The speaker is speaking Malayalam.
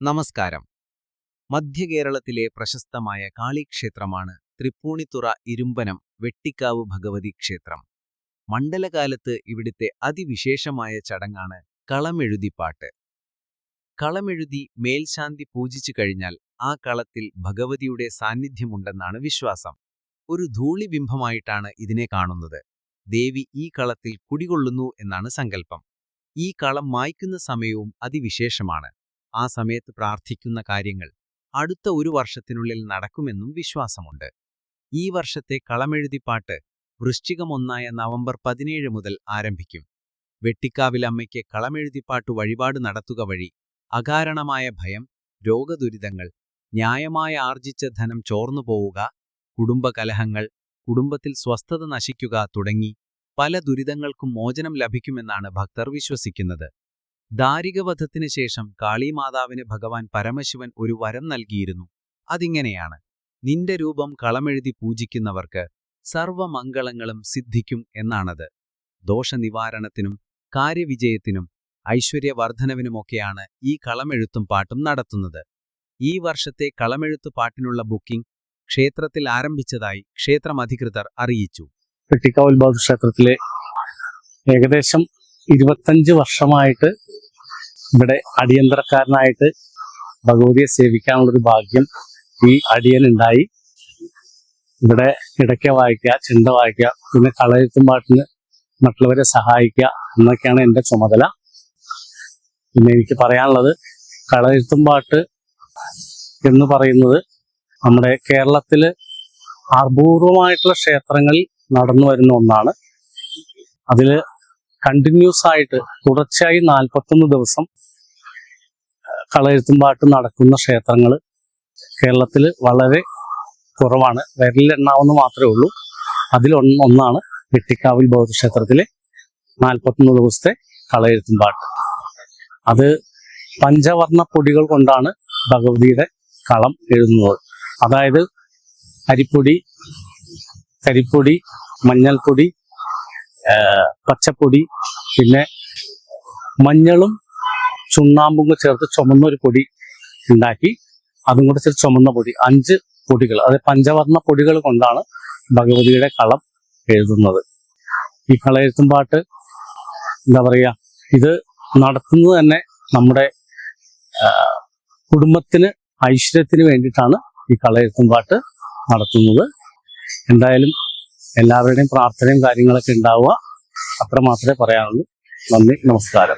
നമസ്കാരം. മധ്യകേരളത്തിലെ പ്രശസ്തമായ കാളിക്ഷേത്രമാണ് തൃപ്പൂണിത്തുറ ഇരുമ്പനം വെട്ടിക്കാവ് ഭഗവതി ക്ഷേത്രം. മണ്ഡലകാലത്ത് ഇവിടുത്തെ അതിവിശേഷമായ ചടങ്ങാണ് കളമെഴുതിപ്പാട്ട്. കളമെഴുതി മേൽശാന്തി പൂജിച്ചു കഴിഞ്ഞാൽ ആ കളത്തിൽ ഭഗവതിയുടെ സാന്നിധ്യമുണ്ടെന്നാണ് വിശ്വാസം. ഒരു ധൂളിബിംബമായിട്ടാണ് ഇതിനെ കാണുന്നത്. ദേവി ഈ കളത്തിൽ കുടികൊള്ളുന്നു എന്നാണ് സങ്കല്പം. ഈ കളം മായ്ക്കുന്ന സമയവും അതിവിശേഷമാണ്. ആ സമയത്ത് പ്രാർത്ഥിക്കുന്ന കാര്യങ്ങൾ അടുത്ത ഒരു വർഷത്തിനുള്ളിൽ നടക്കുമെന്നും വിശ്വാസമുണ്ട്. ഈ വർഷത്തെ കളമെഴുതിപ്പാട്ട് വൃശ്ചികം 1 നവംബർ 17 മുതൽ ആരംഭിക്കും. വെട്ടിക്കാവിലമ്മയ്ക്ക് കളമെഴുതിപ്പാട്ട് വഴിപാട് നടത്തുക വഴി അകാരണമായ ഭയം, രോഗദുരിതങ്ങൾ, ന്യായമായ ആർജിച്ച ധനം ചോർന്നുപോവുക, കുടുംബകലഹങ്ങൾ, കുടുംബത്തിൽ സ്വസ്ഥത നശിക്കുക തുടങ്ങി പല ദുരിതങ്ങൾക്കും മോചനം ലഭിക്കുമെന്നാണ് ഭക്തർ വിശ്വസിക്കുന്നത്. ദാരികവധത്തിന് ശേഷം കാളീമാതാവിന് ഭഗവാൻ പരമശിവൻ ഒരു വരം നൽകിയിരുന്നു. അതിങ്ങനെയാണ്: നിന്റെ രൂപം കളമെഴുതി പൂജിക്കുന്നവർക്ക് സർവമംഗളങ്ങളും സിദ്ധിക്കും എന്നാണത്. ദോഷനിവാരണത്തിനും കാര്യവിജയത്തിനും ഐശ്വര്യവർദ്ധനവിനുമൊക്കെയാണ് ഈ കളമെഴുത്തും പാട്ടും നടത്തുന്നത്. ഈ വർഷത്തെ കളമെഴുത്തു പാട്ടിനുള്ള ബുക്കിംഗ് ക്ഷേത്രത്തിൽ ആരംഭിച്ചതായി ക്ഷേത്രമധികൃതർ അറിയിച്ചു. വെട്ടിക്കാവ് ക്ഷേത്രത്തിലെ ഏകദേശം 25 വർഷമായിട്ട് ഇവിടെ അടിയന്തരക്കാരനായിട്ട് ഭഗവതിയെ സേവിക്കാനുള്ളൊരു ഭാഗ്യം ഈ അടിയനുണ്ടായി. ഇവിടെ ഇടയ്ക്ക വായിക്കുക, ചെണ്ട വായിക്കുക, പിന്നെ കളയെഴുത്തും പാട്ടിന് മറ്റുള്ളവരെ സഹായിക്കുക എന്നൊക്കെയാണ് എൻ്റെ ചുമതല. പിന്നെ എനിക്ക് പറയാനുള്ളത്, കളയെഴുത്തും പാട്ട് എന്ന് പറയുന്നത് നമ്മുടെ കേരളത്തില് അപൂർവമായിട്ടുള്ള ക്ഷേത്രങ്ങളിൽ നടന്നു വരുന്ന ഒന്നാണ്. അതിൽ കണ്ടിന്യൂസ് ആയിട്ട് തുടർച്ചയായി 41 ദിവസം കളയെഴുത്തും പാട്ട് നടക്കുന്ന ക്ഷേത്രങ്ങൾ കേരളത്തിൽ വളരെ കുറവാണ്. വിരലിലെണ്ണാവുന്ന മാത്രമേ ഉള്ളൂ. അതിലൊന്നാണ് വെട്ടിക്കാവിൽ ക്ഷേത്രത്തിലെ 41 ദിവസത്തെ കളയെഴുത്തും പാട്ട്. അത് പഞ്ചവർണ്ണ പൊടികൾ കൊണ്ടാണ് ഭഗവതിയുടെ കളം എഴുതുന്നത്. അതായത് അരിപ്പൊടി, കരിപ്പൊടി, മഞ്ഞൾപ്പൊടി, പച്ചപ്പൊടി, പിന്നെ മഞ്ഞളും ചുണ്ണാമ്പും ചേർത്ത് ചുമന്നൊരു പൊടി ഉണ്ടാക്കി അതും കൂടെ ചേർത്ത് ചുമന്ന പൊടി, 5 പൊടികൾ, അത് പഞ്ചവർണ്ണ പൊടികൾ കൊണ്ടാണ് ഭഗവതിയുടെ കളം എഴുതുന്നത്. ഈ കളയെഴുത്തും പാട്ട് എന്താ പറയുക, ഇത് നടത്തുന്നത് തന്നെ നമ്മുടെ കുടുംബത്തിന് ഐശ്വര്യത്തിന് വേണ്ടിയിട്ടാണ് ഈ കളയെഴുത്തും പാട്ട് നടത്തുന്നത്. എന്തായാലും എല്ലാവരുടെയും പ്രാർത്ഥനയും കാര്യങ്ങളൊക്കെ ഉണ്ടാവുക, അത്ര മാത്രമേ പറയാനുള്ളൂ. നന്ദി, നമസ്കാരം.